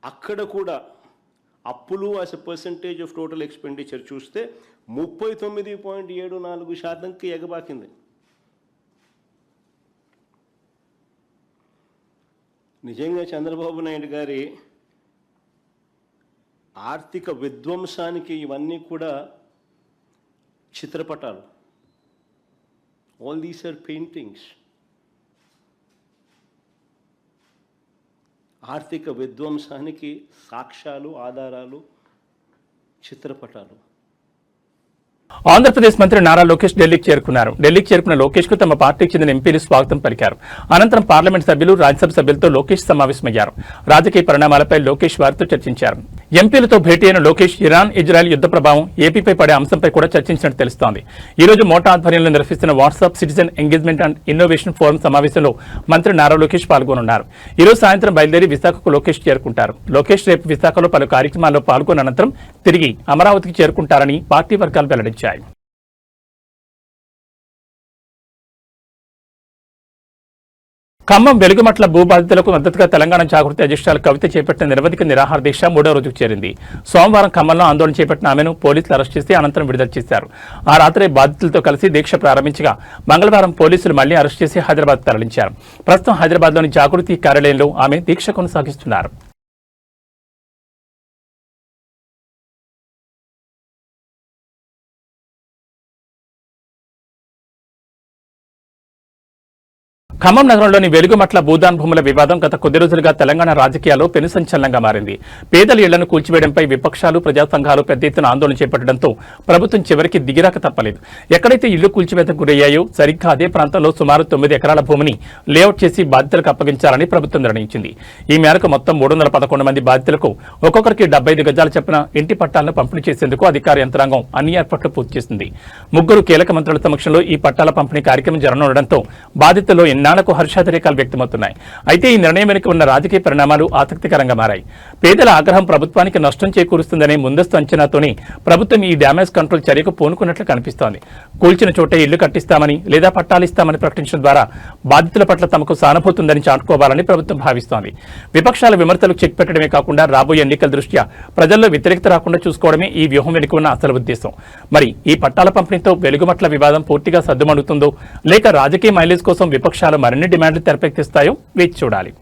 అక్కడ కూడా అప్పులు as a percentage of total expenditure చూస్తే 39.74%కి ఎగబాకింది. నిజంగా చంద్రబాబు నాయుడు గారి ఆర్థిక విధ్వంసానికి ఇవన్నీ కూడా చిత్రపటాలు. All these are paintings. ఆర్థిక విధ్వంసానికి సాక్ష్యాలు, ఆధారాలు, చిత్రపటాలు. ఆంధ్రప్రదేశ్ మంత్రి నారా లోకేష్ ఢిల్లీకి చేరుకున్నారు. ఢిల్లీకి చేరుకున్న లోకేష్ కు తమ పార్టీకి చెందిన ఎంపీలు స్వాగతం పలికారు. అనంతరం పార్లమెంట్ సభ్యులు, రాజ్యసభ సభ్యులతో లోకేష్ సమావేశమయ్యారు. రాజకీయ పరిణామాలపై లోకేష్ వారితో చర్చించారు. ఎంపీలతో భేటీ అయిన లోకేష్ ఇరాన్, ఇజ్రాయెల్ యుద్ధ ప్రభావం ఏపీపై పడే అంశంపై కూడా చర్చించినట్టు తెలుస్తోంది. ఈ రోజు మోటా ఆధ్వర్యంలో నిర్వహిస్తున్న WhatsApp citizen engagement and innovation forum సమావేశంలో మంత్రి నారా లోకేష్ పాల్గొనున్నారు. ఈ రోజు సాయంత్రం బయలుదేరి విశాఖకు లోకేష్ చేరుకుంటారు. లోకేష్ రేపు విశాఖలో పలు కార్యక్రమాల్లో పాల్గొన్న అనంతరం తిరిగి అమరావతికి చేరుకుంటారని పార్టీ వర్గాలు వెల్లడించారు. ఖమ్మం వెలుగుమట్ల భూ బాధితులకు మద్దతుగా తెలంగాణ జాగృతి అధ్యక్షురాలు కవిత చేపట్టిన నిరవధిక నిరాహార దీక్ష 3వ రోజుకు చేరింది. సోమవారం ఖమ్మంలో ఆందోళన చేపట్టిన ఆమెను పోలీసులు అరెస్ట్ చేసి అనంతరం విడుదల చేశారు. ఆ రాత్రి బాధితులతో కలిసి దీక్ష ప్రారంభించగా మంగళవారం పోలీసులు మళ్లీ అరెస్ట్ చేసి హైదరాబాద్ తరలించారు. ప్రస్తుతం హైదరాబాద్లోని జాగృతి కార్యాలయంలో ఆమె దీక్ష కొనసాగిస్తున్నారు. ఖమ్మం నగరంలోని వెలుగుమట్ల భూదాన్ భూముల వివాదం గత కొద్ది రోజులుగా తెలంగాణ రాజకీయాల్లో పెను సంచలనంగా మారింది. పేదల ఇళ్లను కూల్చివేయడంపై విపక్షాలు, ప్రజా సంఘాలు పెద్ద ఎత్తున ఆందోళన చేపట్టడంతో ప్రభుత్వం చివరికి దిగిరాక తప్పలేదు. ఎక్కడైతే ఇళ్లు కూల్చివేతకు గురయ్యాయో సరిగ్గా అదే ప్రాంతంలో సుమారు 9 ఎకరాల భూమిని లేఅవుట్ చేసి బాధితులకు అప్పగించాలని ప్రభుత్వం నిర్ణయించింది. ఈ మేరకు మొత్తం 311 మంది బాధితులకు ఒక్కొక్కరికి 75 గజాల చొప్పున ఇంటి పట్టాలను పంపిణీ చేసేందుకు అధికార యంత్రాంగం అన్ని ఏర్పాట్లు పూర్తి చేసింది. 3 కీలక మంత్రుల సమక్షంలో ఈ పట్టాల పంపిణీ కార్యక్రమం జరగనుండడంతో బాధితుల్లో నాలకు హర్షాతిరేకాలు వ్యక్తమవుతున్నాయి. అయితే ఈ నిర్ణయం వెనుక ఉన్న రాజకీయ పరిణామాలు ఆసక్తికరంగా మారాయి. పేదల ఆగ్రహం ప్రభుత్వానికి నష్టం చేకూరుస్తుందనే ముందస్తు అంచనాతోనే ప్రభుత్వం ఈ డ్యామేజ్ కంట్రోల్ చర్యకు పూనుకున్నట్లు కనిపిస్తోంది. కూల్చిన చోటే ఇళ్లు కట్టిస్తామని లేదా పట్టాలిస్తామని ప్రకటించడం ద్వారా బాధితుల పట్ల తమకు సానుభూతి ఉందని చాటుకోవాలని ప్రభుత్వం భావిస్తోంది. విపక్షాల విమర్శలకు చెక్ పెట్టడమే కాకుండా రాబోయే ఎన్నికల దృష్ట్యా ప్రజల్లో వ్యతిరేకత రాకుండా చూసుకోవడమే ఈ వ్యూహం వెనుక ఉన్న అసలు ఉద్దేశం. మరి ఈ పట్టాల పంపిణీతో వెలుగుమట్ల వివాదం పూర్తిగా సద్దుమణుగుతుందో లేక రాజకీయ మైలేజ్ కోసం విపక్షాలు మరిన్ని డిమాండ్లు తెరకెక్కిస్తాయో వేచి చూడాలి.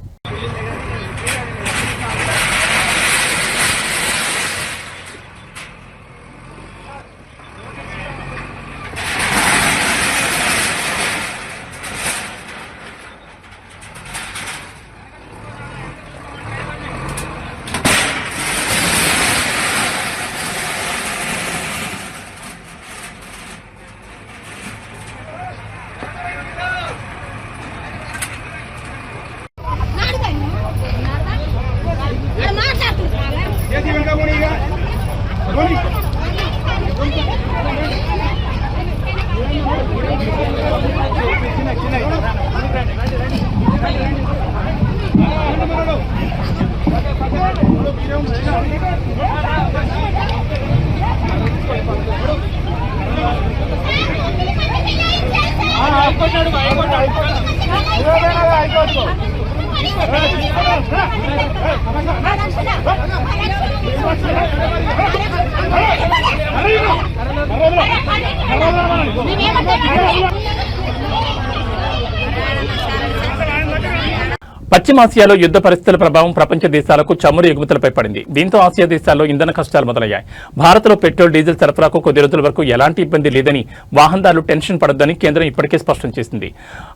పశ్చిమాసియాలో యుద్ధ పరిస్థితుల ప్రభావం ప్రపంచ దేశాలకు చమురు ఎగుమతులపై పడింది. దీంతో ఆసియా దేశాల్లో ఇంధన కష్టాలు మొదలయ్యాయి. భారత్లో పెట్రోల్, డీజిల్ సరఫరాకు కొద్ది రోజుల వరకు ఎలాంటి ఇబ్బంది లేదని, వాహనదారులు టెన్షన్ పడొద్దని కేంద్రం ఇప్పటికే స్పష్టం చేసింది.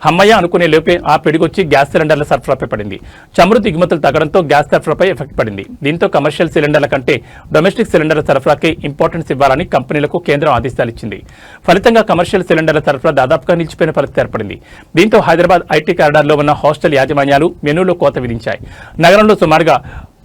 హమ్మయ్య అనుకునే లోపే ఆ పిడిగొచ్చి గ్యాస్ సిలిండర్ల సరఫరాపై పడింది. చమురు దిగుమతులు తగ్గడంతో గ్యాస్ సరఫరాపై ఎఫెక్ట్ పడింది. దీంతో కమర్షియల్ సిలిండర్ల కంటే డొమెస్టిక్ సిలిండర్ల సరఫరాకే ఇంపార్టెన్స్ ఇవ్వాలని కంపెనీలకు కేంద్రం ఆదేశాలు ఇచ్చింది. ఫలితంగా కమర్షియల్ సిలిండర్ల సరఫరా దాదాపుగా నిలిచిపోయిన పరిస్థితి ఏర్పడింది. దీంతో హైదరాబాద్ ఐటీ కారిడార్లో ఉన్న హాస్టల్ యాజమాన్యాలు మెనూలో కోత విధించాయి. నగరంలో సుమారుగా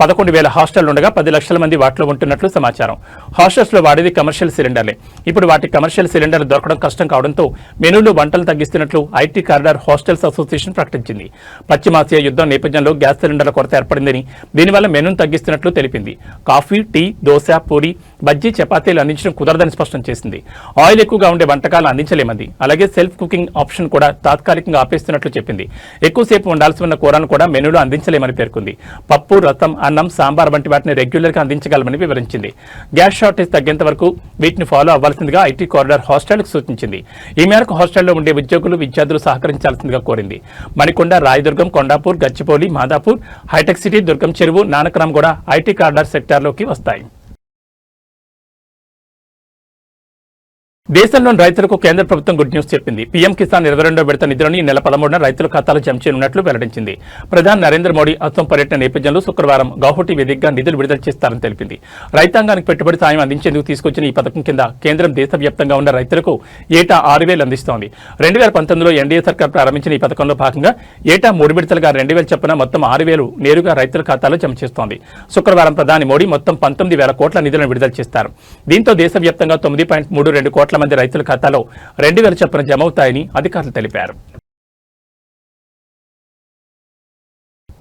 11,000 హాస్టళ్లు ఉండగా 10 లక్షల మంది వాటిలో ఉంటున్నట్లు సమాచారం. హాస్టల్స్ లో వాడేది కమర్షియల్ సిలిండర్లే. ఇప్పుడు వాటి కమర్షియల్ సిలిండర్లు దొరకడం కష్టం కావడంతో మెనూలో వంటలు తగ్గిస్తున్నట్లు ఐటీ కారిడార్ హాస్టల్స్ అసోసియేషన్ ప్రకటించింది. పశ్చిమాసియా యుద్ధం నేపథ్యంలో గ్యాస్ సిలిండర్ల కొరత ఏర్పడిందని, దీనివల్ల మెనూను తగ్గిస్తున్నట్లు తెలిపింది. కాఫీ, టీ, దోశ, పూరి, బజ్జీ, చపాతీలు అందించడం కుదరదని స్పష్టం చేసింది. ఆయిల్ ఎక్కువగా ఉండే వంటకాలు అందించలేమంది. అలాగే సెల్ఫ్ కుకింగ్ ఆప్షన్ కూడా తాత్కాలికంగా ఆపేస్తున్నట్లు చెప్పింది. ఎక్కువసేపు ఉండాల్సి ఉన్న కూరను కూడా మెనూలో అందించలేమని పేర్కొంది. పప్పు, రసం, అన్నం, సాంబార్ వంటి వాటిని రెగ్యులర్ గా అందించగలమని వివరించింది. గ్యాస్ షార్టేజ్ తగ్గేంత వరకు వీటిని ఫాలో అవ్వాల్సిందిగా ఐటీ కారిడార్ హాస్టల్కు సూచించింది. ఈ మేరకు హాస్టల్లో ఉండే ఉద్యోగులు, విద్యార్థులు సహకరించాల్సిందిగా కోరింది. మణికొండ, రాయదుర్గం, కొండాపూర్, గచ్చిపోలి, మాదాపూర్, హైటెక్ సిటీ, దుర్గం చెరువు, నానక్రామ్ కూడా ఐటీ కారిడార్ సెక్టార్లోకి వస్తాయి. దేశంలోని రైతులకు కేంద్ర ప్రభుత్వం గుడ్ న్యూస్ చెప్పింది. పీఎం కిసాన్ 22వ విడత నిధులను ఈ నెల 13న రైతుల ఖాతాలో జమ చేయనున్నట్లు వెల్లడించింది. ప్రధాని నరేంద్ర మోడీ అసోం పర్యటన నేపథ్యంలో శుక్రవారం గౌహటి వేదికగా నిధులు విడుదల చేస్తారని తెలిపింది. రైతాంగానికి పెట్టుబడి సాయం అందించేందుకు తీసుకొచ్చిన ఈ పథకం కింద కేంద్రం దేశవ్యాప్తంగా ఉన్న రైతులకు ఏటా 6,000 అందిస్తోంది. 2019లో ఎన్డీఏ సర్కార్ ప్రారంభించిన ఈ పథకంలో భాగంగా ఏటా 3 విడతలుగా 2,000 చొప్పున మొత్తం 6,000 నేరుగా రైతుల ఖాతాలో జమ చేస్తోంది. శుక్రవారం ప్రధాని మోడీ మొత్తం 19,000 కోట్ల నిధులను విడుదల చేస్తారు. దీంతో దేశవ్యాప్తంగా 9.32 కోట్ల మంది రైతుల ఖాతాలో 2,000 చొప్పున జమ అవుతాయని అధికారులు తెలిపారు.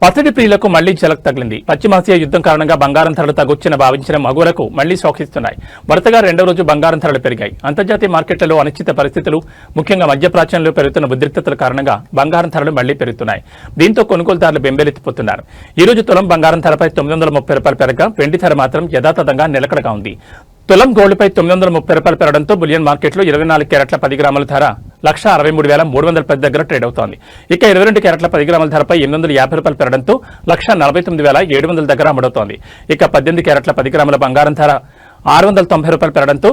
పసిడి ప్రియులకు మళ్లీ జలక్ తగిలింది. పశ్చిమాసియా యుద్ధం కారణంగా బంగారం ధరలు తగ్గొచ్చిన భావించిన మగువలకు మళ్లీ షాకిస్తున్నాయి. వరుసగా రెండో రోజు బంగారం ధరలు పెరిగాయి. అంతర్జాతీయ మార్కెట్లలో అనిశ్చిత పరిస్థితులు, ముఖ్యంగా మధ్యప్రాచ్యంలో పెరుగుతున్న ఉద్రిక్తతల కారణంగా బంగారం ధరలు మళ్లీ పెరుగుతున్నాయి. దీంతో కొనుగోలుదారులు బెంబేలెత్తిపోతున్నారు. ఈ రోజు తులం బంగారం ధరపై ₹930 పెరగగా వెండి ధర మాత్రం యథాతథంగా నిలకడగా ఉంది. తులం గోల్డ్పై ₹930 పెరగడంతో బులియన్ మార్కెట్లో 24 క్యారెట్ల 10 గ్రాముల ధర ₹163,310 దగ్గర ట్రేడ్ అవుతోంది. ఇక 22 క్యారెట్ల 10 గ్రాముల ధరపై ₹850 పెరగడంతో ₹149,700 దగ్గర అమ్ముడవుతోంది. ఇక 18 క్యారెట్ల 10 గ్రాముల బంగారం ధర ₹690 పెరగడంతో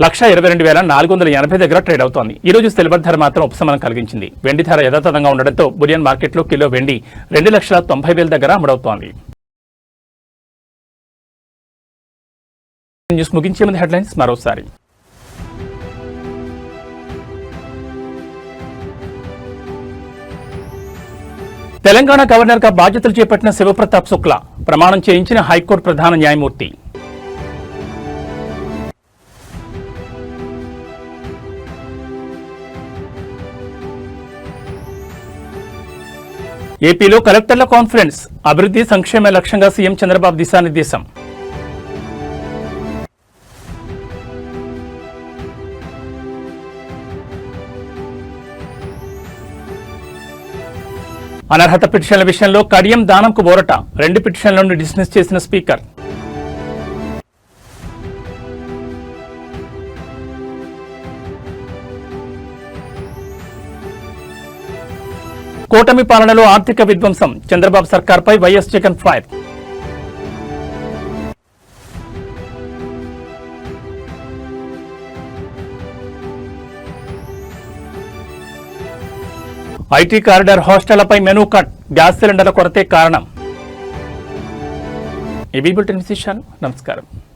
₹122,480 దగ్గర ట్రేడ్ అవుతోంది. ఈ రోజు సిల్వర్ ధర మాత్రం ఉపశమనం కలిగించింది. వెండి ధర యథాతథంగా ఉండడంతో బులియన్ మార్కెట్లో కిలో వెండి ₹2,90,000 దగ్గర అమ్ముడవుతోంది. న్యూస్ ముగించే ముందు హెడ్లైన్స్ మరోసారి. తెలంగాణ గవర్నర్గా బాధ్యతలు చేపట్టిన శివప్రతాప్ శుక్లా ప్రమాణం చేయించిన హైకోర్టు ప్రధాన న్యాయమూర్తి. ఏపీలో కలెక్టర్ల కాన్ఫరెన్స్, అభివృద్ధి సంక్షేమ లక్ష్యంగా సీఎం చంద్రబాబు దిశానిర్దేశం. అనర్హత పిటిషన్ల విషయంలో కడియం దానంకు బోరట, 2 పిటిషన్లను డిస్మిస్ చేసిన స్పీకర్. కూటమి పాలనలో ఆర్థిక విధ్వంసం, చంద్రబాబు సర్కార్పై YS Jagan fire. IT corridor హాస్టళ్లపై మెనూ కట్, గ్యాస్ సిలిండర్ల కొరతే కారణం. ఈ బులెటిన్ విశేషాలు. నమస్కారం.